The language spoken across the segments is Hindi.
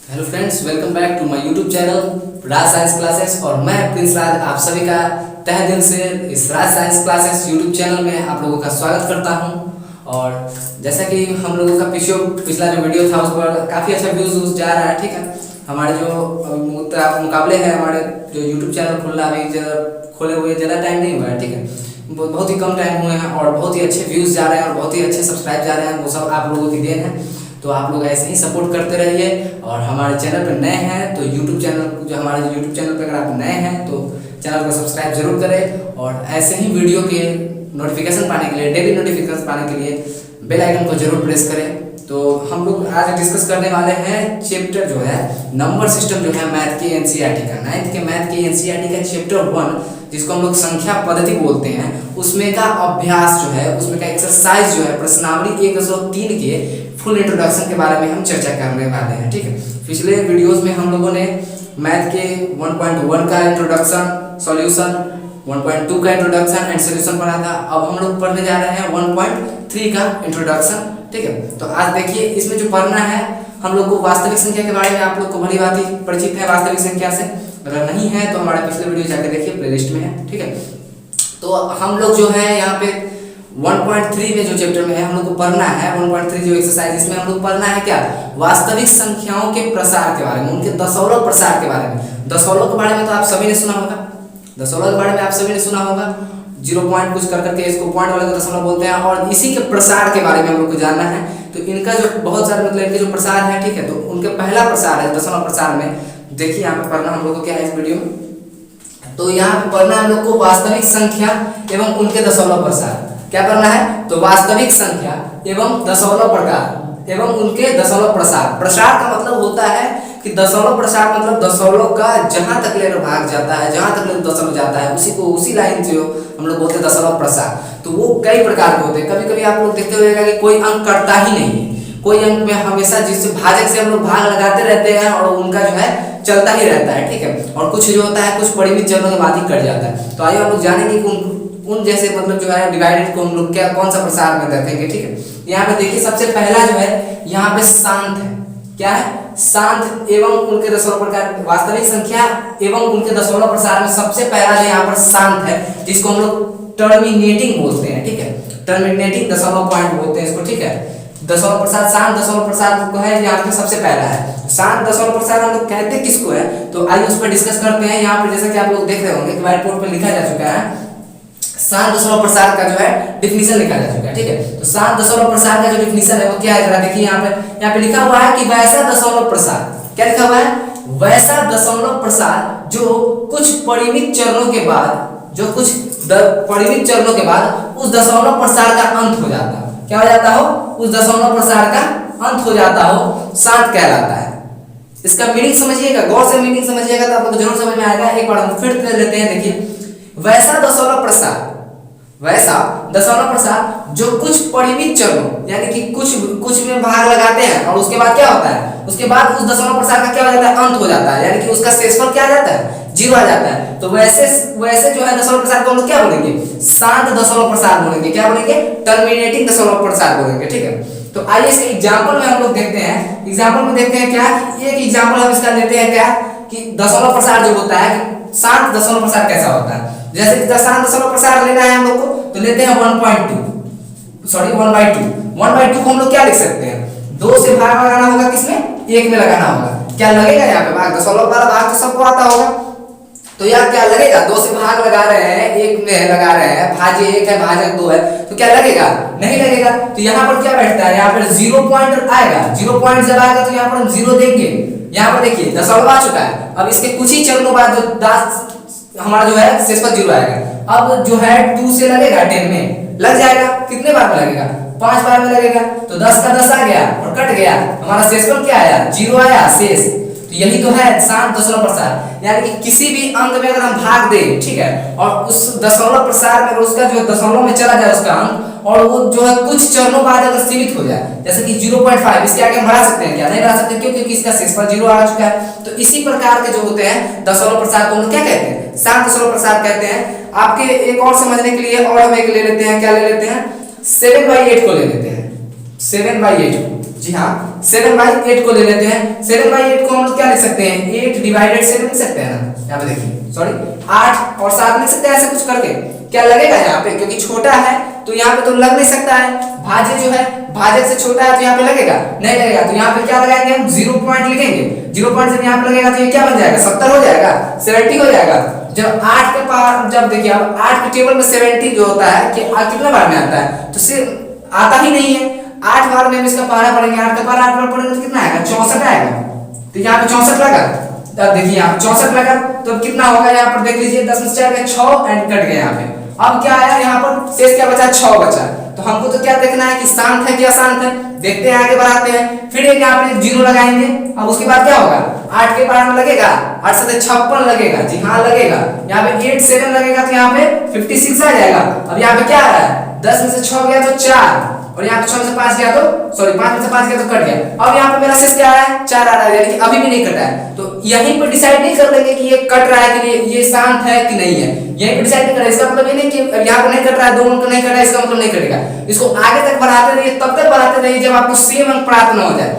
Hello friends, welcome back to my YouTube channel Raj science classes. और मैं प्रिंस राज आप सभी का तहे दिल से इस राज साइंस क्लासेस यूट्यूब चैनल में आप लोगों का स्वागत करता हूं। और जैसा कि हम लोगों का पिछला जो वीडियो था उस पर काफ़ी अच्छा व्यूज़ जा रहा है। ठीक है, हमारे जो मुकाबले हैं, हमारे जो यूट्यूब चैनल खुलना अभी खोले हुए ज़्यादा टाइम नहीं हुआ है। ठीक है, बहुत ही कम टाइम हुए हैं और बहुत ही अच्छे व्यूज़ जा रहे हैं और बहुत ही अच्छे सब्सक्राइब जा रहे हैं। वो सब आप लोगों की देन है। तो आप लोग ऐसे ही सपोर्ट करते रहिए। और हमारे चैनल पर नए हैं तो यूट्यूब चैनल पर अगर आप नए हैं तो चैनल को सब्सक्राइब जरूर करें। और ऐसे ही वीडियो के नोटिफिकेशन पाने के लिए, डेली नोटिफिकेशन पाने के लिए बेल आइकन को जरूर प्रेस करें। तो हम लोग आज डिस्कस करने वाले हैं चैप्टर जो है नंबर सिस्टम जो है मैथ के एनसीईआरटी का, 9th के मैथ के एनसीईआरटी का चैप्टर 1 जिसको हम लोग संख्या पद्धति बोलते हैं, उसमें का अभ्यास जो है, उसमें का एक्सरसाइज जो है प्रश्नावली 103 के फुल इंट्रोडक्शन के बारे में हम चर्चा करने वाले हैं। ठीक है, पिछले वीडियोस में हम लोगों ने मैथ के 1.1 का इंट्रोडक्शन, सॉल्यूशन, 1.2 का इंट्रोडक्शन एंड सॉल्यूशन पढ़ा था। अब हम लोग पढ़ने जा रहे हैं 1.3 का इंट्रोडक्शन। ठीक है, तो आज देखिए इसमें जो पढ़ना है हम लोग को वास्तविक संख्या के बारे में आप लोग को भली भांति परिचित है वास्तविक संख्या से। अगर नहीं है तो हमारे पिछले वीडियो जाकर देखिए, प्लेलिस्ट में है। ठीक है, तो हम लोग जो है यहाँ पे 1.3 में जो चैप्टर में है हम लोग को पढ़ना है 1.3 जो एक्सरसाइज, इसमें हम लोग पढ़ना है क्या, वास्तविक संख्याओं के प्रसार के बारे में, उनके दशमलव प्रसार के बारे में। दशमलव के बारे में तो आप सभी ने सुना होगा, दशमलव के बारे में आप सभी ने सुना होगा। 0 पॉइंट कुछ कर करके इसको पॉइंट वाले को दशमलव बोलते हैं। और इसी के प्रसार के बारे में हम लोग को जानना है। तो इनका जो बहुत सारे मतलब इनके जो प्रसार है, ठीक है, तो उनके पहला प्रसार है दशमलव प्रसार में। देखिए यहाँ पे पढ़ना हम लोग को क्या है इस वीडियो में, तो यहाँ पे पढ़ना हम लोग को वास्तविक संख्या एवं उनके दशमलव प्रसार। क्या करना है, तो वास्तविक संख्या एवं दशमलव प्रकार एवं उनके दशमलव प्रसार। प्रसार का मतलब होता है कि दशमलव प्रसार मतलब दशमलव का जहां तक ले भाग जाता है, जहां तक ले दशमलव जाता है, उसी लाइन जो हम लोग बोलते हैं दशमलव प्रसार। तो वो कई प्रकार के होते हैं। कभी कभी आप लोग देखते हुएगा कि कोई अंक कटता ही नहीं है, कोई अंक में हमेशा जिससे भाजक से हम लोग भाग लगाते रहते हैं और उनका जो है चलता ही रहता है। ठीक है, और कुछ जो होता है कुछ परिमित चरणों के बाद ही कट जाता है। तो आइए हम लोग जानेंगे कि उन जैसे मतलब जो है डिवाइडेड को हम लोग क्या कौन सा प्रसार में रखेंगे। ठीक है, यहाँ पे देखिए सबसे पहला जो है यहाँ पे शांत है। क्या है, शांत एवं उनके दशमलव प्रकार। वास्तविक संख्या एवं उनके दशमलव प्रसार में सबसे पहला जो यहाँ पर शांत है, जिसको हम लोग टर्मिनेटिंग बोलते हैं। ठीक है, टर्मिनेटिंग दशमलव पॉइंट बोलते हैं इसको। ठीक है, दशमलव प्रसार, शांत दशमलव प्रसार को है यहाँ पे सबसे पहला है। शांत दशमलव प्रसार हम लोग कहते किसको है, तो आइए उस पर डिस्कस करते हैं। यहाँ पर जैसा कि आप लोग देख रहे होंगे कि व्हाइट बोर्ड पर लिखा जा चुका है, शांत दशमलव प्रसार का जो है डिफिनीशन लिखा जा चुका है। ठीक है, तो शांत दशमलव प्रसार का जो डिफिनीशन है वो क्या है, जरा देखिए यहाँ पे लिखा हुआ है कि वैसा दशमलव प्रसार। क्या लिखा हुआ है, वैसा दशमलव प्रसार जो कुछ परिमित चरणों के बाद, जो कुछ परिमित चरणों के बाद उस दशमलव प्रसार का अंत हो जाता हो। क्या हो जाता हो, उस दशमलव प्रसार का अंत हो जाता हो, शांत कहलाता है। इसका मीनिंग समझिएगा, गौर से मीनिंग समझिएगा तो आपको जरूर समझ में आएगा। एक बार हम फिर कर लेते हैं। देखिए, वैसा दशमलव प्रसार, वैसा दशमलव प्रसार जो कुछ परिमित चरणों यानी कि कुछ में भाग लगाते हैं और उसके बाद क्या होता है, उसके बाद उस दशमलव प्रसार का क्या हो जाता है, अंत हो जाता है, यानी कि उसका शेषफल क्या आ जाता है, 0 आ जाता है। तो वैसे जो है दशमलव प्रसार को हम लोग क्या बोलेंगे, शांत दशमलव प्रसार बोलेंगे। क्या बोलेंगे, टर्मिनेटिंग दशमलव प्रसार बोलेंगे। ठीक है, तो आइए इसके एग्जांपल में हम लोग देखते हैं। एग्जांपल में देखते हैं क्या, एक एग्जांपल हम इसका लेते हैं क्या, कि दशमलव प्रसार जो होता है, शांत दशमलव प्रसार कैसा होता है। जैसे कि शांत दशमलव प्रसार लेना है हम लोग को, तो लेते हैं 1.2 सॉरी 1/2। 1/2 को हम लोग क्या लिख सकते हैं, 2 से भाग लगाना होगा, किसमें, 1 में लगाना होगा। क्या लगेगा यहाँ पे भाग, दशमलव वाला भाग तो सबको आता होगा। तो यहाँ क्या लगेगा, 2 से भाग लगा रहे हैं, 1 में लगा रहे हैं, भाज्य 1 है भाजक 2 है, तो क्या लगेगा, नहीं लगेगा। तो यहाँ पर क्या बैठता है, यहाँ पर 0 पॉइंट आएगा। 0 पॉइंट जब आएगा तो यहाँ पर हम 0 देंगे। यहाँ पर देखिए दशमलव आ चुका है। अब इसके कुछ ही चरणों बाद जो 10 हमारा जो है शेषफल 0 आएगा। अब जो है 2 से लगेगा 10 में लग जाएगा। कितने बार में लगेगा, 5 बार में लगेगा। तो 10 का 10 आ गया और कट गया, हमारा शेषफल क्या आया, 0 आया शेष। तो यही तो है शांत दशमलव प्रसार, यानी कि किसी भी अंक में अगर हम भाग दें, ठीक है, और उस दशमलव प्रसार में उसका जो दशमलव में चला जाए उसका अंक, और वो जो है कुछ चरणों बाद अगर सीमित हो जाए, जैसे कि 0.5, इसके आगे हम बढ़ा सकते हैं क्या, नहीं बढ़ा सकते, क्यों, क्योंकि इसका शेषफल 0 आ चुका है। तो इसी प्रकार के जो होते हैं दशमलव प्रसार को हम क्या कहते हैं, शांत दशमलव प्रसार कहते हैं। आपके एक और समझने के लिए और हम एक ले लेते हैं, क्या ले लेते हैं, 7/8 को ले लेते हैं। 7/8 को जी हाँ, 7/8 को ले लेते हैं। 7/8 को हम लोग क्या लिख सकते हैं, 8 डिवाइडेड 7 लिख सकते हैं ना, यहाँ पे देखिए, सॉरी 8 और 7 लिख सकते हैं ऐसे कुछ करके। क्या लगेगा यहाँ पे, क्योंकि छोटा है तो यहाँ पे तो लग नहीं सकता है। भाज्य जो है भाजक से छोटा है तो यहाँ पे लगेगा नहीं लगेगा, तो यहाँ पे क्या लगाएंगे हम, 0 पॉइंट लिखेंगे। 0 पॉइंट जब यहाँ पे लगेगा तो ये क्या बन जाएगा, 70 हो जाएगा, 70 हो जाएगा। जब 8 के पावर, जब देखिए अब 8 के टेबल में 70 जो होता है कि कितने बार में आता है, तो सिर्फ आता ही नहीं है। 8 बार में हम इसका पहाड़ा पढ़ेंगे, 8 का पहाड़ा 8 बार पढ़ेंगे तो कितना आएगा, 64 आएगा। तो यहाँ पे 64 लगा, तब देखिए यहाँ 64 लगा तो कितना होगा, यहाँ पर देख लीजिए 10 में 4 6 एंड कट गया यहाँ पे। अब क्या आया यहाँ पर, शेष क्या बचा, 6 बचा। तो हमको तो क्या देखना है कि शांत है कि अशांत है, देखते हैं आगे बढ़ाते हैं। फिर एक यहाँ पर 0 लगाएंगे, अब उसके बाद क्या होगा, 8 के बाद में लगेगा 8 से 56 लगेगा, जी हाँ लगेगा। यहाँ पे 8 7 लगेगा तो यहाँ पे 56 आ जाएगा। अब यहाँ पे क्या आ रहा है, 10 में से 6 गया तो 4, और यहाँ पे 6 में से 5 गया तो सॉरी 5 में से 5 गया तो कट गया। अब यहाँ पे मेरा शेष क्या आ रहा है, 4 आ रहा है, यानी कि अभी भी नहीं कटा है। तो यहीं पर डिसाइड नहीं कर लेंगे कि ये कट रहा है कि ये शांत है कि नहीं है, यहीं पर डिसाइड नहीं कर रहा है। इसका मतलब ये नहीं कि यहाँ पर नहीं कट रहा है, 2 अंक नहीं कट रहा है, इसका मतलब नहीं कटेगा। इसको आगे तक बढ़ाते रहिए, तब तक बढ़ाते रहिए जब आपको सेम अंक प्राप्त न हो जाए,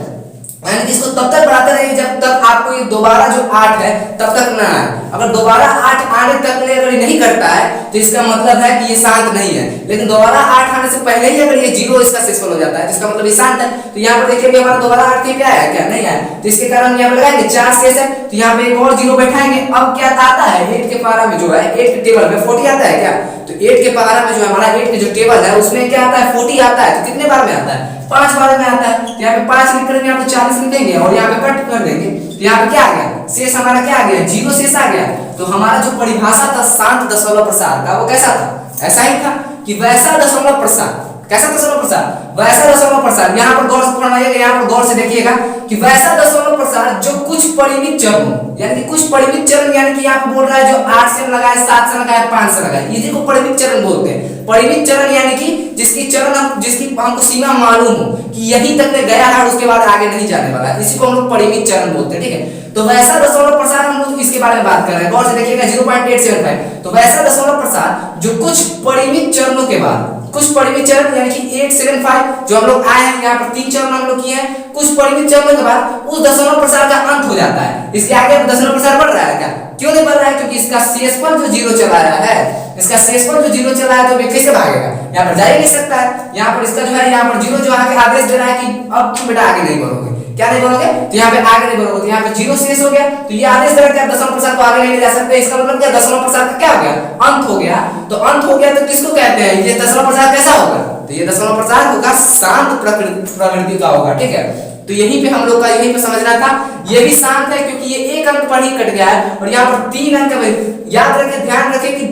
यानी कि इसको तब तक बढ़ाते रहिए जब तक आपको ये दोबारा जो 8 है तब तक ना आए। अगर दोबारा 8 आने तक अगर ये नहीं करता है तो इसका मतलब है कि ये शांत नहीं है। लेकिन दोबारा 8 आने से पहले ही अगर ये 0 इसका शेषफल हो जाता है, जिसका मतलब ये शांत है। तो यहाँ पर देखिए हमारा दोबारा 8 के क्या है, क्या नहीं है, तो इसके कारण यहाँ पर लगाएंगे 4 शेष है, तो यहाँ पे एक और 0 बैठाएंगे। अब क्या आता है, 8 के पारा में जो है 8 के टेबल में 40 आता है क्या, तो 8 के पारा में जो है हमारा 8 के जो टेबल है उसमें क्या आता है, 40 आता है। तो कितने बार में आता है, 5 बार में आता है। तो यहाँ पे 5 लिख कर यहाँ पे 40 लिखेंगे और यहाँ पे कट कर देंगे। तो यहाँ पे क्या आ गया, शेष हमारा क्या आ गया, 0 शेष आ गया। तो हमारा जो परिभाषा था शांत दशमलव प्रसार का, वो कैसा था, ऐसा ही था कि वैसा दशमलव प्रसार, कैसा दशमलव प्रसार, वैसा दशमलव प्रसार। यहाँ पर गौर से फरमाइएगा, यहाँ पर गौर से देखिएगा कि वैसा दशमलव प्रसार जो कुछ परिमित चरण, यानी कि कुछ परिमित चरण, यानी कि यहाँ पे बोल रहा है जो 8 से लगाए, 7 से लगाए, 5 से लगाए, इसी को परिमित चरण बोलते हैं। परिमित चरण यानी कि जिसकी चरण, जिसकी हमको सीमा मालूम हो कि यहीं तक में गया है और उसके बाद आगे नहीं जाने वाला है, इसी को हम लोग परिमित चरण बोलते हैं। ठीक है, तो वैसा दशमलव प्रसार हम लोग इसके बारे में बात कर रहे हैं, गौर से देखिएगा 0.875। तो वैसा दशमलव प्रसार जो कुछ परिमित चरणों के बाद, कुछ परिमित चरण यानी कि 875 जो हम लोग आए हैं, यहाँ पर 3 चरण हम लोग किए हैं, कुछ परिमित चरणों के बाद उस दशमलव प्रसार का अंत हो जाता है। इसके आगे दशमलव प्रसार बढ़ रहा है क्या, क्यों नहीं बढ़ रहा है, क्योंकि इसका शेषफल जो 0 चला रहा है, इसका शेषफल जो 0 चला है तो ये कैसे भागेगा, यहाँ पर जा ही नहीं सकता है। यहाँ पर इसका जो है, यहाँ पर 0 जो आगे आदेश दे रहा है कि अब तुम बेटा आगे नहीं बढ़ोगे, क्या नहीं बढ़ोगे, तो यहाँ पे आगे नहीं बढ़ोगे, तो यहाँ पे 0 शेष हो गया। तो ये आदेश दे रहा है कि आप दशमलव प्रसार को आगे नहीं ले जा सकते। इसका मतलब क्या, दशमलव प्रसार का क्या हो गया, अंत हो गया। तो अंत हो गया तो किसको कहते हैं, ये दशमलव प्रसार कैसा होगा, तो ये दशमलव प्रसार होगा शांत प्रकृति का होगा। ठीक है, तो यहीं पे हम लोग का यहीं पे समझना था, ये भी शांत है क्योंकि ये एक अंक पर ही कट गया है और यहाँ पर 3 अंक में, याद रखें, ध्यान रखें कि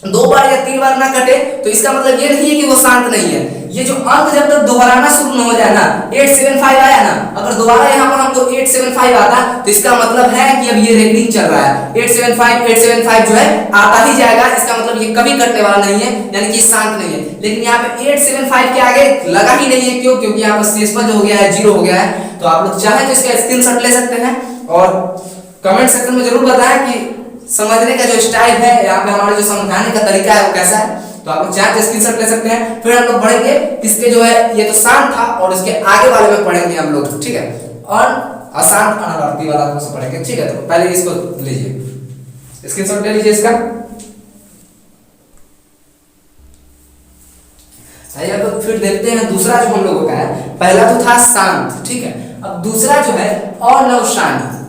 दो बार या 3 बार ना कटे तो इसका मतलब ये नहीं है कि वो शांत नहीं है। ये जो अंक जब तक दोहराना शुरू न हो जाए ना, 875 आया ना, अगर दोबारा यहाँ पर हमको 875 आता तो इसका मतलब है कि अब ये रेकरिंग चल रहा है। 875 जो है आता ही जाएगा, इसका मतलब ये कभी कटने वाला नहीं है, यानी कि शांत नहीं है। लेकिन यहाँ पे 875 के आगे लगा ही नहीं है, क्यों, क्योंकि यहाँ पर शेषफल जो हो गया है 0 हो गया है। तो आप लोग चाहे तो इसका स्क्रीनशॉट ले सकते हैं और कमेंट सेक्शन में जरूर बताएं कि समझने का जो स्टाइल है, यहाँ पे हमारे जो समझाने का तरीका है वो कैसा है। तो आप लोग चाहे तो स्क्रीनशॉट ले सकते हैं। फिर हम लोग पढ़ेंगे इसके जो है, ये तो शांत था और इसके आगे वाले में पढ़ेंगे हम लोग, ठीक है, और अशांत अनावर्ती वाला को पढ़ेंगे। ठीक है, तो पहले इसको लीजिए, स्क्रीनशॉट ले लीजिए इसका। आइए तो फिर देखते हैं दूसरा जो हम लोगों का है। पहला तो था शांत, ठीक है, अब दूसरा जो है अनवसानी।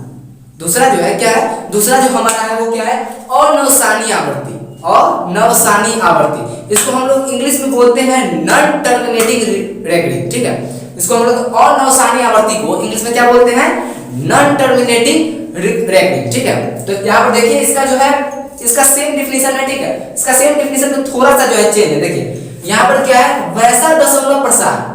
दूसरा जो है क्या है, दूसरा जो हमारा है वो क्या है, अनवसानी आवर्ती, अनवसानी आवर्ती। इसको हम लोग इंग्लिश में बोलते हैं नॉन टर्मिनेटिंग रेकरिंग। ठीक है, इसको हम लोग अनवसानी आवर्ती को इंग्लिश में क्या बोलते हैं, नॉन टर्मिनेटिंग रेकरिंग। ठीक है, तो यहाँ पर देखिए इसका जो है, इसका सेम डिफिनीशन है। ठीक है, इसका सेम डिफिनीशन में थोड़ा सा जो है चेंज है। देखिए यहाँ पर क्या है, वैसा दशमलव प्रसार,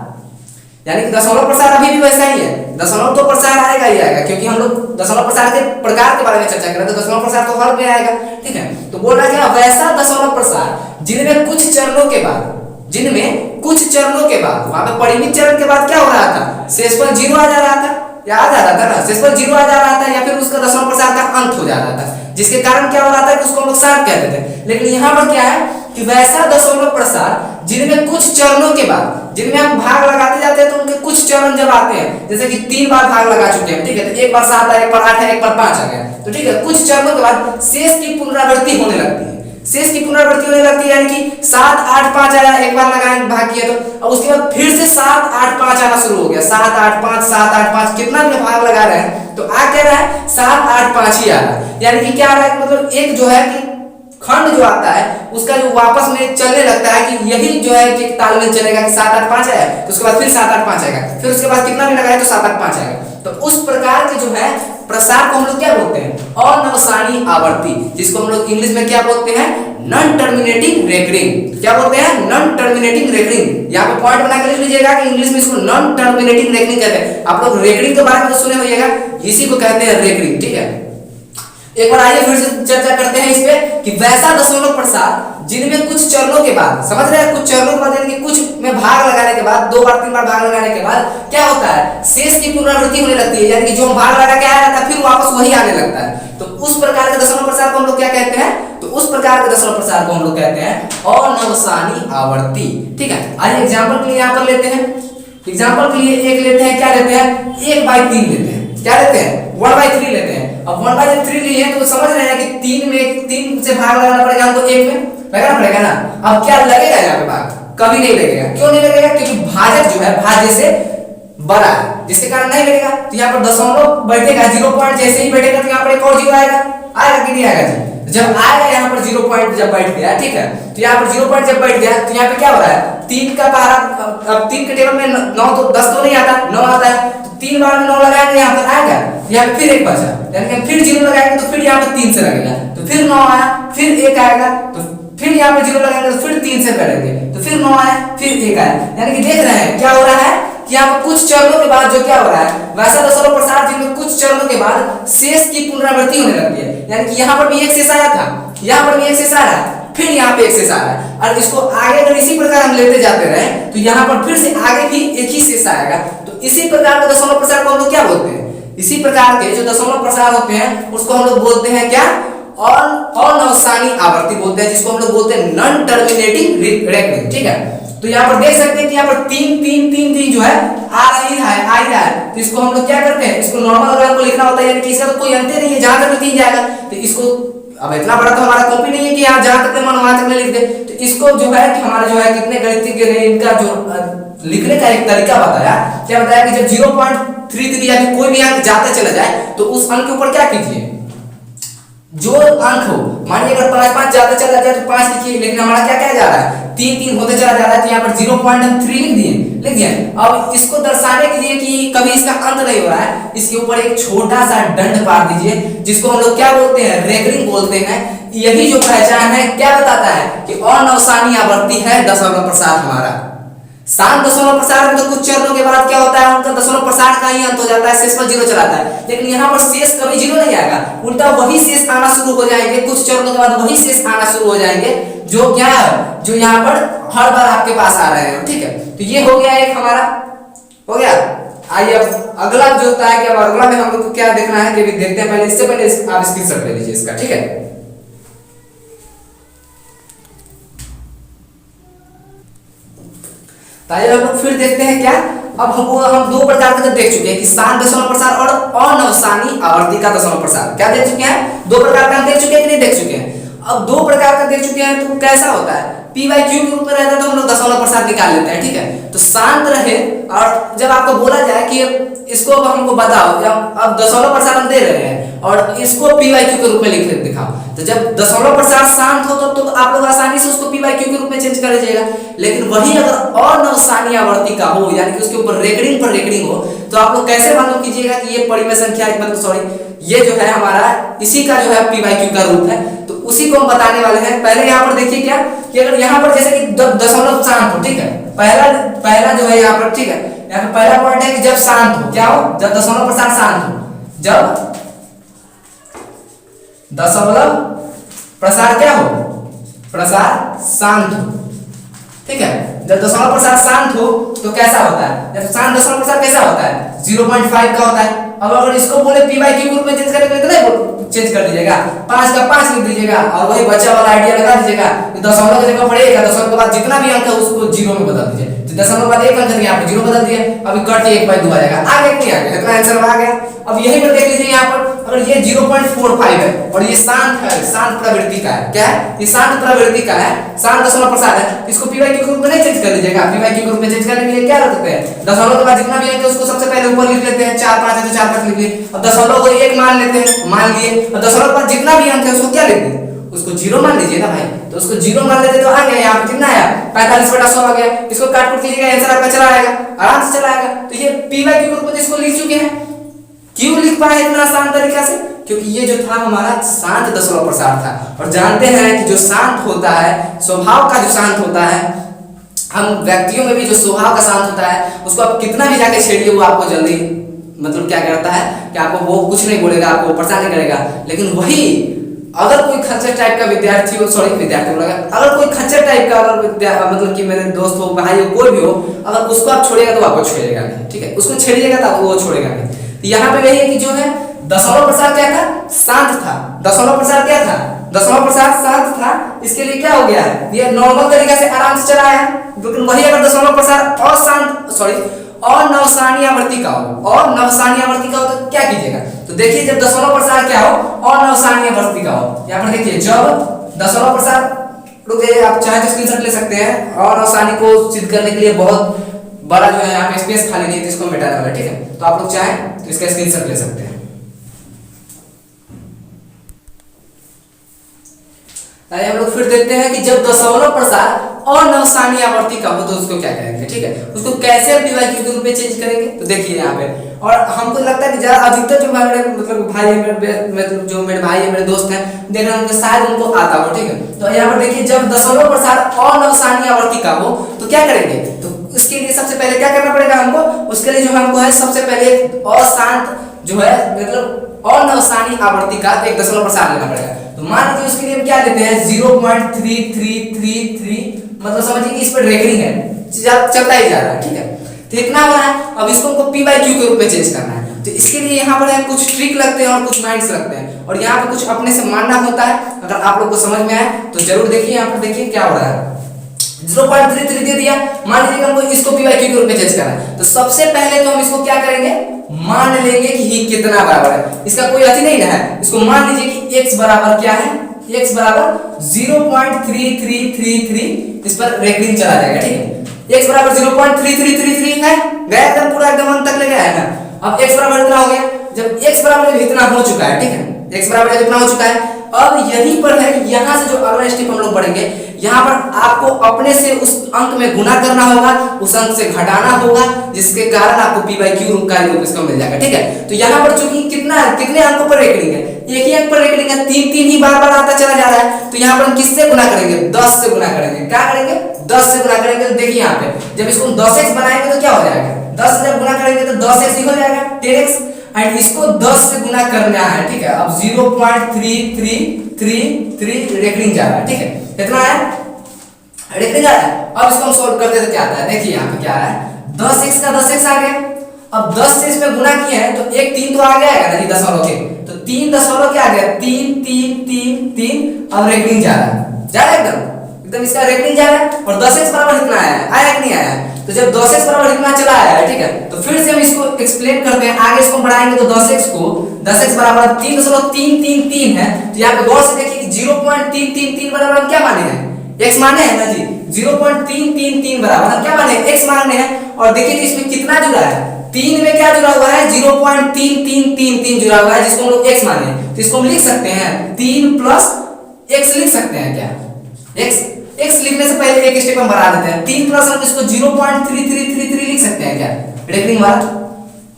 यानी कि दशमलव प्रसार अभी भी वैसा ही है, दशमलव तो प्रसार आएगा ही आएगा, क्योंकि हम लोग दशमलव प्रसार के प्रकार के बारे में चर्चा कर रहे हैं, तो दशमलव प्रसार तो हर में आएगा। ठीक है, तो बोल रहा है क्या, वैसा दशमलव प्रसार जिनमें कुछ चरणों के बाद, जिनमें कुछ चरणों के बाद, वहां पे परिमित चरण के बाद क्या हो रहा था, शेषफल 0 आ जा रहा था, या आ जा रहा था ना, शेषफल 0 आ जा रहा था, या फिर उसका दशमलव प्रसार का अंत हो जा रहा था, जिसके कारण क्या हो रहा था कि उसको हम लोग शांत कहते थे। लेकिन यहाँ पर क्या है कि वैसा दशमलव प्रसार जिनमें कुछ चरणों के बाद, जिनमें हम भाग लगाते जाते हैं तो उनके कुछ चरण जब आते हैं, जैसे कि 3 बार भाग लगा चुके हैं, ठीक है, तो एक बार 7 आया, एक बार 8 है, एक बार 5 आ गया, तो ठीक है, कुछ चरणों के बाद शेष की पुनरावृत्ति होने लगती है। शेष की पुनरावृत्ति होने लगती है, यानी कि 7 8 5 आया, एक बार लगाया भाग किया, तो अब उसके बाद फिर से 7 8 5 आना शुरू हो गया। 7 8 5 7 8 5 कितना भी भाग लगा रहे हैं तो आ क्या रहा है, 7 8 5 ही आ रहा है। यानी कि क्या आ रहा है, मतलब एक जो है कि खंड जो आता है उसका जो वापस में चलने लगता है कि यही जो है कि तालमेल चलेगा कि 7 8 5 आया, तो उसके बाद फिर 7 8 5 आएगा, फिर उसके बाद कितना भी लगाए तो 7 8 5 आएगा। तो उस प्रकार के जो है प्रसार को हम लोग क्या बोलते हैं, अनवसानी आवर्ती, जिसको हम लोग इंग्लिश में क्या बोलते हैं, नॉन टर्मिनेटिंग रेकरिंग। क्या बोलते हैं, नॉन टर्मिनेटिंग रेकरिंग। यहाँ पे पॉइंट बना के लिख लीजिएगा कि इंग्लिश में इसको नॉन टर्मिनेटिंग रेकरिंग कहते हैं। आप लोग रेकरिंग के बारे में तो सुने होइएगा, इसी को कहते हैं रेकरिंग, ठीक है। एक बार आइए फिर से चर्चा करते हैं इस पे कि वैसा दशमलव प्रसार जिनमें कुछ चरणों के बाद, समझ रहे हैं, कुछ चरणों के बाद यानी कि कुछ में भाग लगाने के बाद, 2 बार 3 बार भाग लगाने के बाद क्या होता है, शेष की पुनरावृत्ति होने लगती है, यानी कि जो भाग लगा के आया रहता है फिर वापस वही आने लगता है। तो उस प्रकार के दशमलव प्रसार को हम लोग क्या कहते हैं, तो उस प्रकार के दशमलव प्रसार को हम लोग कहते हैं अनवसानी आवर्ती, ठीक है। आइए एग्जांपल के लिए यहां पर लेते हैं, एग्जांपल के लिए एक लेते हैं, क्या लेते हैं, 1/3 लेते हैं, क्या लेते हैं, 1/3 लेते हैं। अब 1/3 लिए तो समझ रहे हैं कि 3 में 3 से भाग लगाना पड़ेगा हमको, 1 में लगाना पड़ेगा ना। अब क्या लगेगा यहाँ पे भाग, कभी नहीं लगेगा। क्यों नहीं लगेगा, क्योंकि भाजक जो है भाज्य से बड़ा है, जिसके कारण नहीं लगेगा। तो यहाँ पर दशमलव बैठेगा, 0 पॉइंट जैसे ही बैठेगा तो यहाँ पर एक और 0 आएगा, आएगा कि नहीं आएगा जी। जब आएगा यहाँ पर 0 पॉइंट जब बैठ गया, ठीक है, तो यहाँ पर 0 पॉइंट जब बैठ गया तो यहाँ पे क्या हो रहा है, 3 का पहाड़ा, अब 3 के टेबल में 9 तो 10 तो नहीं आता, 9 आता है, तो 3 बार में 9 लगाएंगे यहाँ पर आएगा, यहाँ पे फिर 1 बचा, यानी कि फिर 0 लगाएंगे तो फिर यहाँ पर 3 से लगेगा, तो फिर 9 आया, फिर 1 आएगा, तो फिर यहाँ पे 0 लगाएंगे तो फिर 3 से करेंगे, तो फिर 9 आया, फिर 1 आया। यानी कि देख रहे हैं क्या हो रहा है कि यहाँ पर कुछ चरणों के बाद जो क्या हो रहा है, वैसा दशमलव प्रसार जिनमें कुछ चरणों के बाद शेष की पुनरावृत्ति होने लगती है। यानी कि यहाँ पर भी एक शेष आया था, यहाँ पर भी एक शेष आ रहा है, फिर यहाँ पे एक शेष आ रहा है, और इसको आगे अगर इसी प्रकार हम लेते जाते रहे तो यहाँ पर फिर से आगे भी एक ही शेष आएगा। तो इसी प्रकार के दशमलव प्रसार को हम लोग क्या बोलते हैं, इसी प्रकार के जो दशमलव प्रसार होते हैं उसको हम लोग बोलते हैं क्या, अनवसानी आवर्ती बोलते हैं, जिसको हम लोग बोलते हैं नॉन टर्मिनेटिंग रेकरिंग, ठीक है। तो यहाँ पर देख सकते हैं कि यहाँ पर 3 3 3 3 जो है आ ही रहा है, तो इसको हम लोग क्या करते हैं, इसको नॉर्मल अगर हमको लिखना होता है, यानी कि इसका तो कोई अंत नहीं है, जहां तक 3 जाएगा, तो इसको अब इतना बड़ा तो हमारा कॉपी नहीं है कि यहाँ जहां तक मन वहां तक लिख दे, तो इसको जो है कि हमारा जो है कितने गणितज्ञ ने इनका जो लिखने का एक तरीका बताया, क्या बताया कि जब 0.33 या कोई भी अंक जाते चला जाए तो उस अंक के ऊपर क्या कीजिए, जो अंक हो, मानिए अगर 5 5 जाते चला जाए तो 5 लिखिए, लेकिन हमारा क्या क्या जा रहा है, 3 3 होते चला जा रहा है, तो यहाँ पर 0.3 लिख दिए। अब इसको दर्शाने के लिए कि कभी इसका अंत नहीं हो रहा है, इसके ऊपर एक छोटा सा दंड पार दीजिए, जिसको हम लोग क्या बोलते हैं, रेकरिंग बोलते हैं। यही जो पहचान है क्या बताता है कि अनवसानी आवर्ती है दशमलव प्रसार हमारा। शांत दशमलव प्रसार में तो कुछ चरणों के बाद क्या होता है, उनका दशमलव प्रसार का ही अंत हो जाता है, शेष पर 0 चलाता है, लेकिन यहाँ पर शेष कभी 0 नहीं आएगा, उल्टा वही शेष आना शुरू हो जाएंगे, कुछ चरणों के बाद वही शेष आना शुरू हो जाएंगे, जो क्या है, जो यहाँ पर हर बार आपके पास आ रहे हैं, ठीक है। तो ये हो गया एक हमारा, हो गया। आइए अब अगला जो होता है कि अब अगला में हम लोग को क्या देखना है, कि भी देखते हैं। पहले इससे पहले आप स्क्रीनशॉट ले लीजिए इसका, ठीक है। ताकि हम लोग फिर देखते हैं क्या, अब हम 2 प्रकार के देख चुके हैं कि शांत दशमलव प्रसार और अनवसानी आवर्ती का दशमलव प्रसार, क्या देख चुके हैं, 2 प्रकार का हम देख चुके हैं कि नहीं देख चुके हैं। अब 2 प्रकार का देख चुके हैं तो कैसा होता है, p/q के रूप में रहता है तो हम लोग दशमलव प्रसार निकाल लेते हैं, ठीक है। तो शांत रहे और जब आपको बोला जाए कि इसको अब हमको बताओ, जब अब दशमलव प्रसार हम दे रहे हैं और इसको p/q के रूप में लिख दिखाओ, तो जब दशमलव प्रसार शांत हो तो आप लोग आसानी से उसको p/q के रूप में चेंज कर लीजिएगा। लेकिन वही अगर अनवसानी आवर्ती का हो, यानी कि उसके ऊपर रेकरिंग पर रेकरिंग हो, तो आप लोग कैसे मालूम कीजिएगा कि ये परिमेय संख्या, मतलब सॉरी, ये जो है हमारा इसी का जो है p/q का रूप है। तो उसी को हम बताने वाले हैं। पहले यहाँ पर देखिए क्या कि अगर यहाँ पर जैसे कि दशमलव शांत हो, ठीक है, पहला जो है यहाँ पर, ठीक है, यहाँ पर पहला पॉइंट है कि जब शांत हो, क्या हो, जब दशमलव प्रसार शांत हो, जब दशमलव प्रसार क्या हो, प्रसार शांत हो, ठीक है। जब दशमलव प्रसार शांत हो तो कैसा होता है, जब शांत दशमलव प्रसार कैसा होता है, 0.5 का होता है, अब अगर इसको बोले पी वाई क्यू के रूप में चेंज करेंगे तो नहीं चेंज कर दीजिएगा, 5 का 5 लिख दीजिएगा और वही बच्चा वाला आइडिया लगा दीजिएगा। दशमलव की जगह पर 1 है, दशमलव के बाद जितना भी अंक है उसको जीरो में बदल दीजिए। दशमलव के बाद 1 अंक यहाँ पे जीरो बदल दिए, अभी कट 1/2 आ जाएगा। आगे नहीं आ गया, इतना आंसर आ गया। अब यही पर देख लीजिए यहाँ पर अगर ये 0.45 है और ये शांत है, शांत प्रवृत्ति का है, क्या है ये शांत प्रवृत्ति का है, शांत दशमलव प्रसार है, इसको पी वाई क्यू के रूप में नहीं चेंज कर लीजिएगा। पी वाई क्यू के रूप में चेंज करने के लिए क्या करते हैं, दशमलव के बाद जितना भी अंक है उसको सबसे पहले ऊपर लिख लेते हैं, 4 5 है तो 4 तक लिख लिए। अब दशमलव को 1 मान लेते हैं, मान लिए, और दशमलव के बाद जितना भी अंक है उसको क्या लिख दें, उसको जीरो मान लीजिए ना भाई, तो उसको जीरो मान लेते तो आ गया यहाँ पे कितना आया 45/100 आ गया। इसको काट कूट कीजिएगा, आंसर आपका चला आएगा, आराम से चला आएगा। तो ये पी वाई क्यू के रूप में इसको लिख चुके हैं। क्यों लिख पाए इतना आसान तरीका से, क्योंकि ये जो था हमारा शांत दशमलव प्रसार था। और जानते हैं कि जो शांत होता है, स्वभाव का जो शांत होता है, हम व्यक्तियों में भी जो स्वभाव का शांत होता है उसको आप कितना भी जाके छेड़िए वो आपको जल्दी मतलब क्या करता है कि आपको वो कुछ नहीं बोलेगा, आपको परेशान नहीं करेगा। लेकिन वही अगर कोई खच्चर टाइप का विद्यार्थी हो, सॉरी विद्यार्थी बोला, अगर कोई खच्चर टाइप का अगर मतलब कि मेरे दोस्त हो, भाई हो, कोई भी हो, अगर उसको आप छोड़ेगा तो आपको छोड़ेगा नहीं, ठीक है, उसको छेड़िएगा तो वो छोड़ेगा नहीं। तो यहाँ पे वही है कि जो है दशमलव प्रसार क्या था, शांत था। दशमलव प्रसार क्या था, दशमलव प्रसार शांत था। इसके लिए क्या हो गया, ये नॉर्मल तरीके से आराम से चला है। लेकिन वही अगर दशमलव प्रसार अशांत सॉरी अनवसानी आवर्ती का हो, और नवसानी आवर्ती का हो तो क्या कीजिएगा, तो देखिए जब दशमलव प्रसार क्या हो अनवसानी आवर्ती का हो, यहाँ पर देखिए जब दशमलव प्रसार, रुक जाइए आप चाहे तो स्क्रीनशॉट ले सकते हैं। अनवसानी को सिद्ध करने के लिए बहुत बड़ा जो है यहाँ पे स्पेस खाली नहीं है, इसको मिटाना होगा, ठीक है। तो आप लोग चाहें तो इसका स्क्रीनशॉट ले सकते हैं। हम लोग फिर देखते हैं कि जब दशमलव प्रसार अनवसानी आवर्ती का हो तो उसको क्या करेंगे, ठीक है, उसको कैसे पी वाई क्यू के रूप में चेंज करेंगे। तो देखिए यहाँ पे, और हमको लगता है कि ज्यादा अधिकतर जो मेरे मतलब भाई है, मेरे जो मेरे भाई है, मेरे दोस्त हैं, देख रहे हैं शायद उनको आता हो, ठीक है। तो यहाँ पर देखिए जब दशमलव प्रसार अनवसानी आवर्ती का हो तो क्या करेंगे, तो उसके लिए सबसे पहले क्या करना पड़ेगा हमको, उसके लिए जो हमको है सबसे पहले अशांत जो है मतलब अनवसानी आवर्ती का एक दशमलव प्रसार लेना पड़ेगा। तो मान लीजिए उसके लिए हम क्या लेते हैं 0.3333, मतलब समझिए कि इस पर रेकरिंग है, चलता ही जा रहा है, ठीक है। तो इतना हो रहा है, अब इसको हमको पी वाई क्यू के रूप में चेंज करना है। तो इसके लिए यहाँ पर कुछ ट्रिक लगते हैं और कुछ माइंड्स लगते हैं, और यहाँ पे कुछ अपने से मानना होता है। अगर आप लोग को समझ में आए तो जरूर देखिए। यहाँ पर देखिए क्या हो रहा है, 0.33 दे दिया, मान लीजिए हमको इसको पी वाई क्यू के रूप में चेंज करना है। तो सबसे पहले तो हम इसको क्या करेंगे, मान लेंगे कि ही कितना बराबर है, इसका कोई अति नहीं ना है। इसको मान लीजिए कि x बराबर क्या है, x बराबर 0.3333, इस पर रेकरिंग चला जाएगा, ठीक है। x बराबर 0.3333 है, गया एकदम पूरा एकदम अंत तक ले गया है ना। अब x बराबर इतना हो गया, जब x बराबर इतना हो चुका है, ठीक है, x बराबर इतना हो चुका है। अब यहीं पर है, यहाँ से जो अगला स्टेप हम लोग बढ़ेंगे, यहाँ पर आपको अपने से उस अंक में गुना करना होगा, उस अंक से घटाना होगा, जिसके कारण आपको पी वाई क्यू का रूप इसका मिल जाएगा, ठीक है। तो यहाँ पर चूंकि कितने अंकों पर रेकरिंग है, एक ही अंक पर रेकरिंग है, 3 ही बार बार आता चला जा रहा है। तो यहाँ पर हम किससे गुना करेंगे, 10 से गुना करेंगे। क्या करेंगे, 10 से गुना करेंगे। तो देखिए यहाँ पे जब इसको 10x बनाएंगे तो क्या हो जाएगा, 10 से जब गुना करेंगे तो 10x हो जाएगा 10x, एंड इसको 10 से गुना करना है, ठीक है। अब 0.3333 रेकरिंग जा रहा है, ठीक है, इतना है रेकरिंग आ रहा है। अब इसको हम सॉल्व करते तो क्या आता है, देखिए यहाँ पे क्या आ रहा है, 10x का 10x आ गया। अब 10 से इसमें गुना किए हैं तो एक 3 तो आ गया है ना, दशमलव के, तो 3 दशमलव क्या आ गया, 3 3 3 3। अब रेकरिंग जा रहा है, एकदम इसका रेकरिंग जा रहा है। और 10x बराबर कितना आया है, आया कि नहीं आया। तो जब 10x बराबर इतना चला आया है, ठीक है, तो फिर से हम इसको एक्सप्लेन करते हैं, आगे इसको बढ़ाएंगे तो 10x बराबर 3.333 है। तो यहाँ पे गौर से देखिए 0.333 बराबर हम क्या माने हैं, x माने हैं ना जी, 0.333 बराबर हम क्या माने हैं, x माने हैं। और देखिए तो इसमें कितना जुड़ा है, 3 में क्या जुड़ा हुआ है, 0.3333 जुड़ा हुआ है, जिसको हम लोग x माने हैं। तो इसको हम लिख सकते हैं 3 प्लस x लिख सकते हैं क्या, x लिखने से पहले एक स्टेप हम बढ़ा देते हैं, 3 प्लस हम इसको 0.3333 लिख सकते हैं क्या, रेकरिंग वाला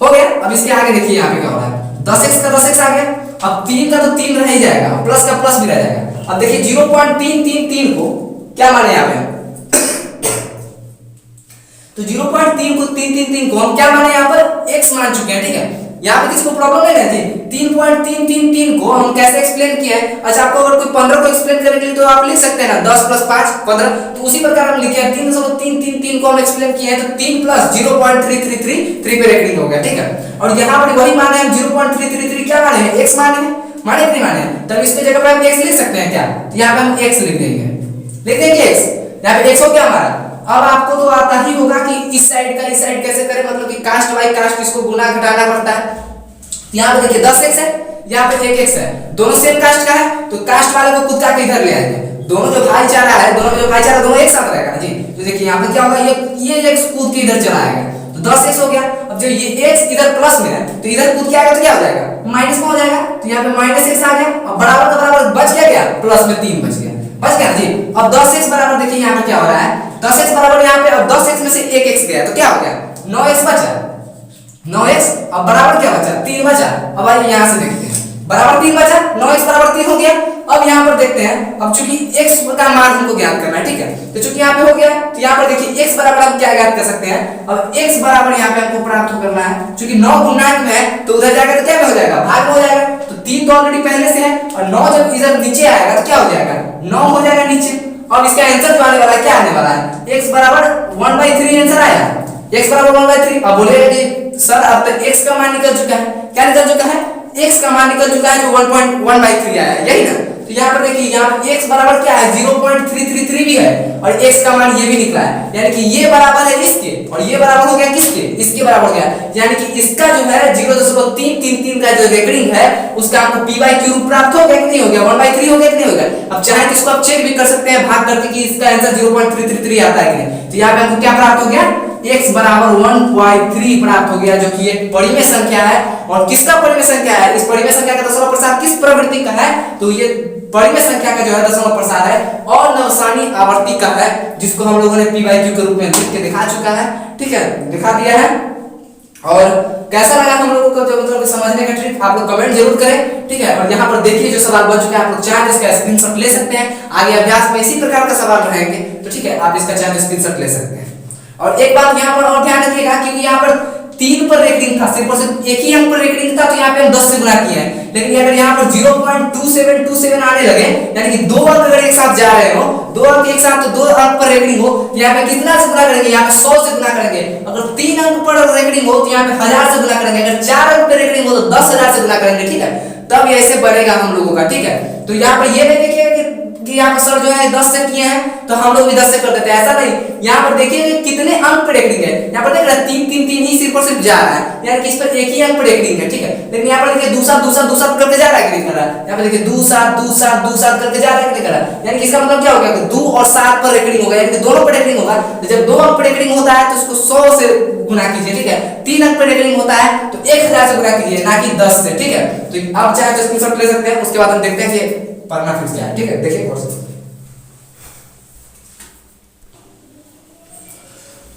हो गया। अब इसके आगे देखिए यहाँ पे क्या हो रहा है, 10x का 10x आ गया। अब 3 का तो 3 रह ही जाएगा, प्लस का प्लस भी रह जाएगा। अब देखिए 0.333 को क्या माने यहाँ पे, तो 0.3 को 333 को हम क्या माने यहाँ पर x मान चुके हैं, ठीक है। यहाँ पे किसी को प्रॉब्लम नहीं रहती। 3.333 को हम कैसे एक्सप्लेन किए हैं? अच्छा, आपको अगर कोई 15 को एक्सप्लेन करने के लिए तो आप लिख सकते हैं ना 10 + 5 15, तो उसी प्रकार हम लिखे हैं 3.333 को हम एक्सप्लेन किए हैं, तो 3 + 0.3333 पे रेकरिंग हो गया, ठीक है। और यहाँ पर वही माने हम 0.333 क्या माने हैं? x माने हैं, माने कि नहीं माने? तब इसके जगह पे हम x लिख सकते हैं क्या? तो यहाँ पे हम x लिख देंगे, लिख देंगे x। यहाँ पे x हो गया हमारा। अब आपको तो आता ही होगा कि इस साइड का इस साइड कैसे करें, मतलब कि कास्ट बाय कास्ट इसको गुना घटाना पड़ता है। यहाँ पे देखिए 10x है, यहाँ पे 1x है, दोनों सेम कास्ट का है, तो कास्ट वाले को खुद जाके इधर ले आएंगे। दोनों जो भाईचारा है, दोनों एक साथ रहेगा जी। तो देखिए यहाँ पे क्या होगा, ये x कूद के इधर चला आएगा, तो 10x हो गया। अब जो ये x इधर प्लस में है, तो इधर कूद के आएगा तो क्या हो जाएगा? माइनस में हो जाएगा। तो यहाँ पे -x आ गया, और बराबर का बराबर बच गया, प्लस में 3 बच गया जी। अब 10x बराबर देखिए यहाँ पे क्या हो रहा है, 10x बराबर यहाँ पे अब 10x में से 1x गया, तो क्या हो गया? 9x बचा, 9x। अब बराबर क्या बचा? 3 बचा। अब आइए यहाँ से देखते हैं, बराबर 3 बचा, 9x बराबर 3 हो गया। अब यहाँ पर देखते हैं, अब चूंकि x का मान हमको ज्ञात करना है, ठीक है, तो चूंकि यहाँ पे हो गया, तो यहाँ पर देखिए x बराबर हम क्या ज्ञात कर सकते हैं? अब x बराबर यहाँ पे हमको प्राप्त करना है, चूंकि 9 गुणांक में है तो उधर जाकर तो क्या में हो जाएगा? भाग में हो जाएगा। तो 3 तो ऑलरेडी पहले से है, और 9 जब इधर नीचे आएगा तो क्या हो जाएगा? 9 हो जाएगा नीचे। अब इसका आंसर जो आने वाला है, क्या आने वाला है? x बराबर 1/3 आंसर आया, x बराबर 1/3। अब बोलेगा कि सर अब तो x का मान निकल चुका है, क्या निकल चुका है? x का मान निकल चुका है, जो 1.1/3 आया, यही ना। तो यहाँ पर देखिए, यहाँ पे x बराबर क्या है? 0.333 भी है, और x का मान ये भी निकला है, यानी कि ये बराबर है इसके, और ये बराबर हो गया किसके? इसके बराबर हो गया, यानी कि इसका जो है 0.333 का जो रेकरिंग है, उसका आपको p/q रूप प्राप्त हो गया कि नहीं हो गया? 1/3 हो गया कि नहीं हो गया? अब चाहे तो इसको आप चेक भी कर सकते हैं भाग करके कि इसका आंसर 0.333 आता है कि नहीं। तो यहाँ पे हमको क्या प्राप्त हो गया? x बराबर 1/3 प्राप्त हो गया, जो कि एक परिमेय संख्या है। और किसका परिमेय संख्या है? इस परिमेय संख्या का दशमलव प्रसार किस प्रवृत्ति का है? तो ये परिमेय संख्या का जो है दशमलव प्रसार है और नवसानी आवर्ती का है, जिसको हम लोगों ने p/q के रूप में लिख के दिखा चुका है, ठीक है, दिखा दिया है। और कैसा लगा हम लोगों को जो मतलब समझने का ट्रिक, आप लोग कमेंट जरूर करें, ठीक है। और यहाँ पर देखिए जो सवाल बन चुका है, आप लोग चाहे इसका स्क्रीनशॉट ले सकते हैं, आगे अभ्यास में इसी प्रकार का सवाल रहेंगे, तो ठीक है, आप इसका चाहे स्क्रीनशॉट ले सकते हैं। और एक बात यहाँ पर और ध्यान रखिएगा, क्योंकि यहाँ पर 3 पर रेकरिंग था, सिर्फ और सिर्फ एक ही अंक पर रेकरिंग था, तो यहाँ पे हम 10 से गुणा किए हैं। लेकिन अगर यहाँ पर 0.2727 आने लगे, यानी कि 2 अंक अगर एक साथ जा रहे हो, 2 अंक एक साथ, तो 2 अंक पर रेकरिंग हो, तो यहाँ पे कितना से गुणा करेंगे? यहाँ पे 100 से गुणा करेंगे। अगर 3 अंक पर रेकरिंग हो, तो यहाँ पे 1000 से गुणा करेंगे। अगर 4 अंक पर रेकरिंग हो, तो 10,000 से गुणा करेंगे, ठीक है, तब ये ऐसे बनेगा हम लोगों का, ठीक है। तो यहाँ पर ये नहीं देखिए कि यहाँ पर सर जो है 10 से किए हैं, तो हम लोग भी 10 से कर देते हैं, ऐसा नहीं। यहाँ पर देखिए कितने अंक पर रेकरिंग है, यहाँ पर देख रहे हैं 3 3 3 ही सिर्फ और सिर्फ जा रहा है, यानी कि इस पर एक ही अंक पर रेकरिंग है, ठीक है। लेकिन यहाँ पर देखिए 2 7 2 7 2 7 करके जा रहा है कि नहीं कर रहा है? यहाँ पर देखिए 2 7 2 7 2 7 करके जा रहा है कि नहीं कर रहा है? यानी कि इसका मतलब क्या हो गया? 2 और 7 पर रेकरिंग होगा, यानी कि दोनों पर रेकरिंग होगा। तो जब 2 अंक पर रेकरिंग होता है, तो उसको 100 से गुना कीजिए, ठीक है। 3 अंक पर रेकरिंग होता है, तो 1000 से गुना कीजिए, ना कि 10 से, ठीक है। तो आप चाहे तो स्क्रीनशॉट ले सकते हैं, उसके बाद हम देखते हैं कि पढ़ना फिर क्या है, ठीक है। देखिए कोर्स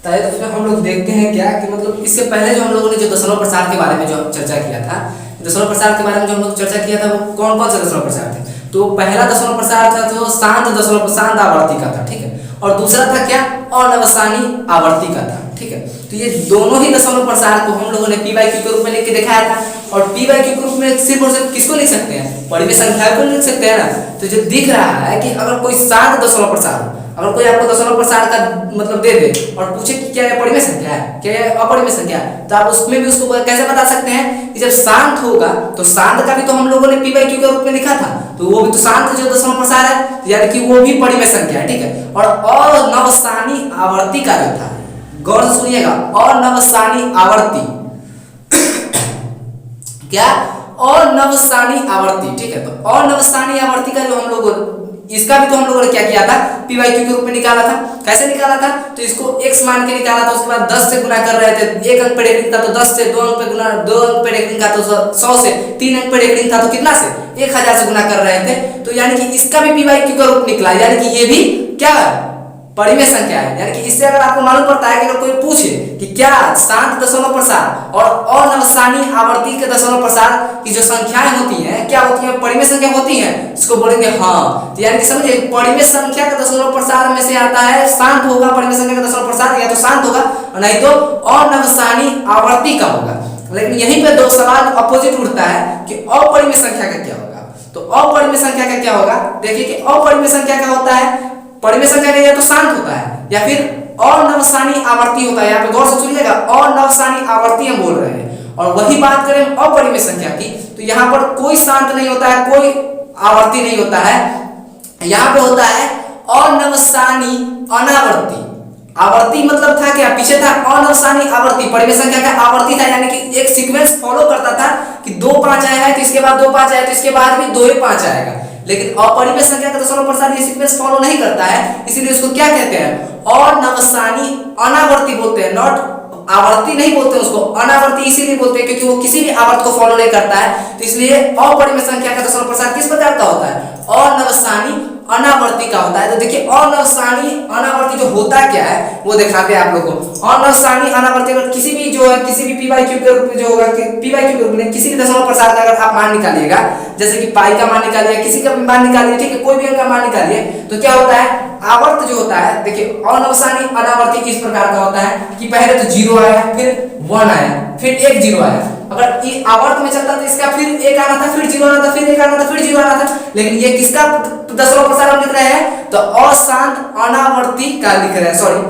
तो हम लोग देखते हैं क्या कि मतलब इससे पहले जो हम लोगों ने जो दशमलव प्रसार के बारे में जो चर्चा किया था, दशमलव प्रसार के बारे में जो हम लोग चर्चा किया था, वो कौन कौन से दशमलव प्रसार थे? तो पहला दशमलव प्रसार था जो शांत आवर्ती का था, ठीक है, और दूसरा था क्या? अनवसानी आवर्ती का था, ठीक है। तो ये दोनों ही दशमलव प्रसार को हम लोगों ने p/q के रूप में लिख के दिखाया था, और p/q के रूप में सिर्फ और सिर्फ किसको लिख सकते हैं? परिमेय संख्या को लिख सकते हैं ना। तो जो दिख रहा है कि अगर कोई शांत दशमलव प्रसार हो, अगर कोई आपको दशमलव प्रसार का मतलब दे दे और पूछे कि क्या ये परिमेय संख्या है, क्या ये अपरिमेय संख्या है, तो आप उसमें भी उसको कैसे बता सकते हैं कि जब शांत होगा, तो शांत का भी तो हम लोगों ने p/q के रूप में लिखा था, तो वो भी तो शांत जो दशमलव प्रसार है, यानी कि वो भी परिमेय संख्या है, ठीक है। और अनवसानी आवर्ती का जो था, गौर से सुनिएगा, अनवसानी आवर्ती क्या? अनवसानी आवर्ती, ठीक है। तो अनवसानी आवर्ती का जो हम लोग, इसका भी तो हम लोगों ने क्या किया था? p/q के रूप में निकाला था। कैसे निकाला था? तो इसको x मान के निकाला था, उसके बाद 10 से गुना कर रहे थे, 1 अंक पे रेकरिंग था तो 10 से, 2 अंक पे गुना, 2 अंक पे रेकरिंग था तो 100 से, 3 अंक पे रेकरिंग था तो कितना से? 1000 से गुना कर रहे थे। तो यानी कि इसका भी p/q का रूप निकला, यानी कि ये भी क्या परिमेय संख्या है। यानी कि इससे अगर आपको मालूम पड़ता है कि अगर कोई पूछे कि क्या शांत दशमलव प्रसार और अनवसानी आवर्ती के दशमलव प्रसार की जो संख्याएं होती हैं, क्या होती हैं? परिमेय संख्या होती हैं, इसको बोलेंगे हाँ। तो यानी कि समझिए, परिमेय संख्या का दशमलव प्रसार में से आता है शांत होगा, परिमेय संख्या का दशमलव प्रसार या तो शांत होगा, नहीं तो अनवसानी आवर्ती का होगा। लेकिन यहीं पे दो सवाल अपोजिट उठता है कि अपरिमेय संख्या का क्या होगा। तो अपरिमेय संख्या का क्या होगा, देखिए कि अपरिमेय संख्या क्या होता है, परिमेय संख्या का या तो शांत होता है या फिर अनवसानी आवर्ती होता है। यहाँ पे गौर से सुनिएगा, अनवसानी आवर्ती हम बोल रहे हैं। और वही बात करें अपरिमेय संख्या की, तो यहाँ पर कोई शांत नहीं होता है, कोई आवर्ती नहीं होता है, यहाँ पे होता है अनवसानी अनावर्ती। आवर्ती मतलब था क्या, पीछे था अनवसानी आवर्ती, परिमेय संख्या का आवर्ती था, यानी कि एक सीक्वेंस फॉलो करता था कि 2 5 आया है तो इसके बाद 2 5 आया तो इसके बाद भी 2 5 आएगा। लेकिन अपरिमेय संख्या का दशमलव प्रसार ये सीक्वेंस फॉलो नहीं करता है, इसीलिए उसको क्या कहते हैं, अनवसानी अनावर्ती बोलते हैं। नॉट आवर्ती नहीं बोलते उसको, अनावर्ती इसीलिए बोलते हैं क्योंकि वो किसी भी आवर्त को फॉलो नहीं करता है। तो इसलिए अपरिमेय संख्या का दशमलव प्रसार किस प्रकार का होता है, अनवसानी अनावर्ती का होता है। तो देखिए अनवसानी अनावर्ती जो होता क्या है वो दिखाते हैं आप लोगों को। अनवसानी अनावर्ती अगर किसी भी जो है किसी भी p/q के रूप में जो होगा, p/q के रूप में किसी भी दशमलव प्रसार का अगर आप मान निकालिएगा, जैसे कि पाई का मान निकालिए, किसी का भी मान निकालिए, ठीक है, कोई भी अंक का मान निकालिए, तो क्या होता है, आवर्त जो होता है, देखिए अनवसानी अनावर्ती इस प्रकार का होता है कि पहले तो 0 आया, फिर 1 आया, फिर 1 0 आया। अगर ये आवर्त में चलता तो इसका फिर 1 आना था, फिर 0 आना था, फिर 1 आना था, फिर 0 आना था। लेकिन ये किसका दशमलव प्रसार हम लिख रहे हैं, तो अशांत अनावर्ती का लिख रहे हैं, सॉरी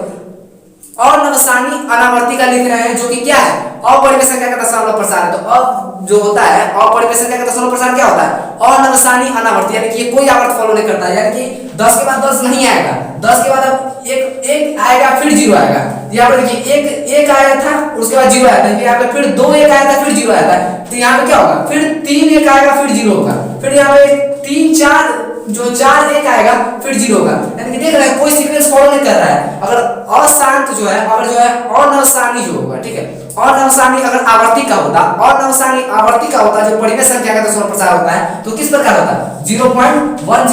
अनवसानी अनावर्ती का लिख रहे हैं, जो कि क्या है, अपरिमेय संख्या का दशमलव प्रसार है। तो अब जो होता है अपरिमेय संख्या का दशमलव प्रसार क्या होता है, अनवसानी अनावर्ती, यानी कि ये कोई आवर्त फॉलो नहीं करता है, यानी कि 10 के बाद 10 नहीं आएगा, 10 के बाद अब एक आएगा, फिर 0 आएगा। यहाँ पर देखिए एक आया था, उसके बाद 0 आया था, यहाँ पे फिर 2 1 आया था, फिर 0 आया था। तो यहाँ पे क्या होगा, फिर 3 1 आएगा, फिर 0 होगा, फिर यहाँ पे 3 4 जो 4 1 आएगा, फिर 0 होगा। यानी कि देख रहे हैं कोई सीक्वेंस फॉलो नहीं कर रहा है। अगर अशांत जो है, अगर जो है अनवसानी जो होगा, ठीक है, अनवसानी अगर आवर्ती का होता, अनवसानी आवर्ती का होता जो परिमेय संख्या का दशमलव प्रसार होता है, तो किस प्रकार होता, 0.10 10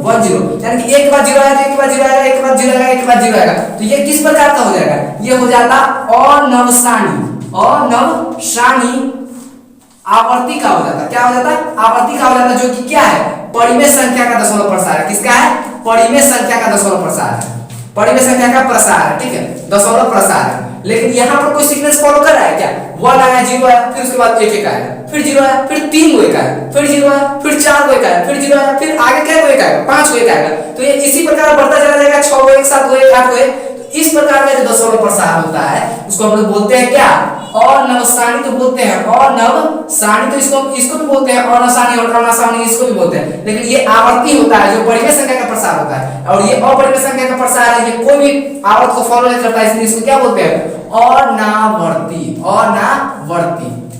10 10, यानी कि एक बार 0 आएगा, एक बार 0 आएगा, एक बार 0 आएगा, एक बार 0 आएगा। तो ये किस प्रकार का हो जाएगा, ये हो जाता अनवसानी आवर्ती का हो जाता। क्या हो जाता, आवर्ती का हो जाता, जो कि क्या है, परिमेय संख्या का दशमलव प्रसार है। किसका है, परिमेय संख्या का दशमलव प्रसार है, परिमेय संख्या का प्रसार है, ठीक है, दशमलव प्रसार है। लेकिन यहाँ पर कोई सीक्वेंस फॉलो कर रहा है क्या, 1 आया, 0 आया, फिर उसके बाद 1 1 आया, फिर 0 आया, फिर 3 1 आया, फिर 0 आया, फिर 4 1 आया, फिर 0 आया, फिर आगे क्या 1 आएगा, 5 1 आएगा। तो ये इसी प्रकार बढ़ता चला जाएगा, 6 1 7 1 8 1। तो इस प्रकार का जो दशमलव प्रसार होता है उसको हम लोग बोलते हैं क्या, अनवसानी तो बोलते हैं, अनवसानी तो इसको भी बोलते हैं, अनवसानी और अनवसानी इसको भी बोलते हैं। लेकिन ये आवर्ती होता है जो परिमेय संख्या का प्रसार होता है, और ये अपरिमेय संख्या का प्रसार है, ये कोई भी आवर्त को फॉलो नहीं करता है, इसलिए इसको क्या बोलते हैं, अनावर्ती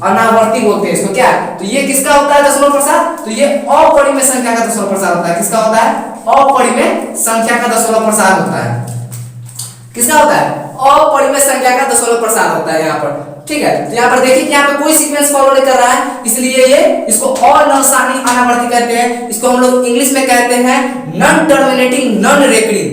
अनावर्ती बोलते हैं इसको। क्या, तो ये किसका होता है दशमलव प्रसार, तो ये अपरिमेय संख्या का दशमलव प्रसार होता है। किसका होता है, अपरिमेय संख्या का दशमलव प्रसार होता है। किसका होता है, अपरिमेय संख्या का दशमलव प्रसार होता है यहाँ पर, ठीक है। तो यहाँ पर देखिए कि यहाँ पे कोई सीक्वेंस फॉलो नहीं कर रहा है, इसलिए ये इसको अनवसानी अनावर्ती कहते हैं। इसको हम लोग इंग्लिश में कहते हैं नॉन टर्मिनेटिंग नॉन रेकरिंग,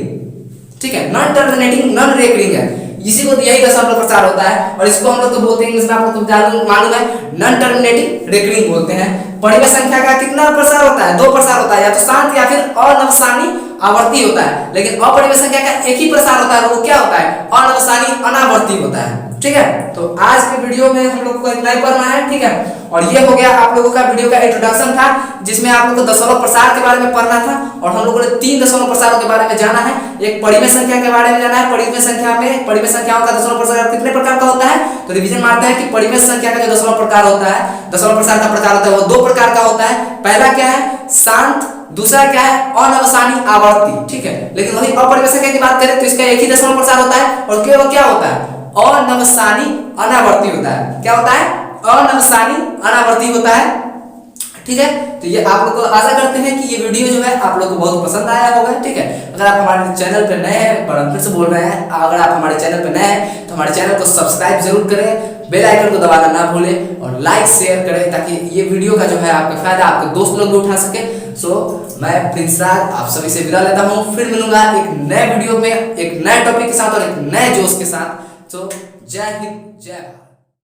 ठीक है, नॉन टर्मिनेटिंग नॉन रेकरिंग है, इसी को यही दशमलव प्रसार होता है। और इसको हम लोग तो बोलते हैं इंग्लिश में, आपको मालूम है, नॉन टर्मिनेटिंग रेकरिंग बोलते हैं। परिमेय संख्या का कितना प्रसार होता है, 2 प्रसार होता है, या तो शांत या फिर अनवसानी आवर्ती होता है। लेकिन अपरिमेय संख्या का एक ही प्रसार होता है, वो क्या होता है, अनवसानी अनावर्ती होता है, ठीक है। तो आज के वीडियो में हम लोग को इतना ही पढ़ना है, ठीक है। और ये हो गया आप लोगों का वीडियो का इंट्रोडक्शन था, जिसमें आप लोगों को दशमलव प्रसार के बारे में पढ़ना था, और हम लोगों ने 3 दशमलव प्रसारों के बारे में जाना है। एक परिमेय संख्या के बारे में जाना है, परिमेय संख्याओं का दशमलव प्रसार कितने प्रकार का होता है, तो रिवीजन मारते हैं कि परिमेय संख्या का जो दशमलव प्रकार होता है, दशमलव प्रसार का प्रकार होता है, वो 2 प्रकार का होता है। पहला क्या है, शांत, दूसरा क्या है, अनवसानी आवर्ती, ठीक है। लेकिन वही अपरिमेय संख्या की बात करें तो इसका एक ही दशमलव प्रसार होता है, और केवल क्या होता है, अनवसानी अनावर्ती होता है। क्या होता है, अनवसानी अनावर्ती होता है, ठीक है। तो ये आप लोग को आशा करते हैं कि ये वीडियो जो है आप लोग को बहुत पसंद आया होगा, ठीक है। अगर आप हमारे चैनल पर नए हैं, पर फिर से बोल रहे हैं, अगर आप हमारे चैनल पर नए हैं तो हमारे चैनल को सब्सक्राइब जरूर करें, बेल आइकन को दबाना ना भूलें, और लाइक शेयर करें, ताकि ये वीडियो का जो है आपका फायदा आपके दोस्त लोग भी उठा सके। सो मैं प्रिंस राज आप सभी से विदा लेता हूँ, फिर मिलूंगा एक नए वीडियो में, एक नए टॉपिक के साथ और एक नए जोश के साथ। सो जय हिंद, जय भारत।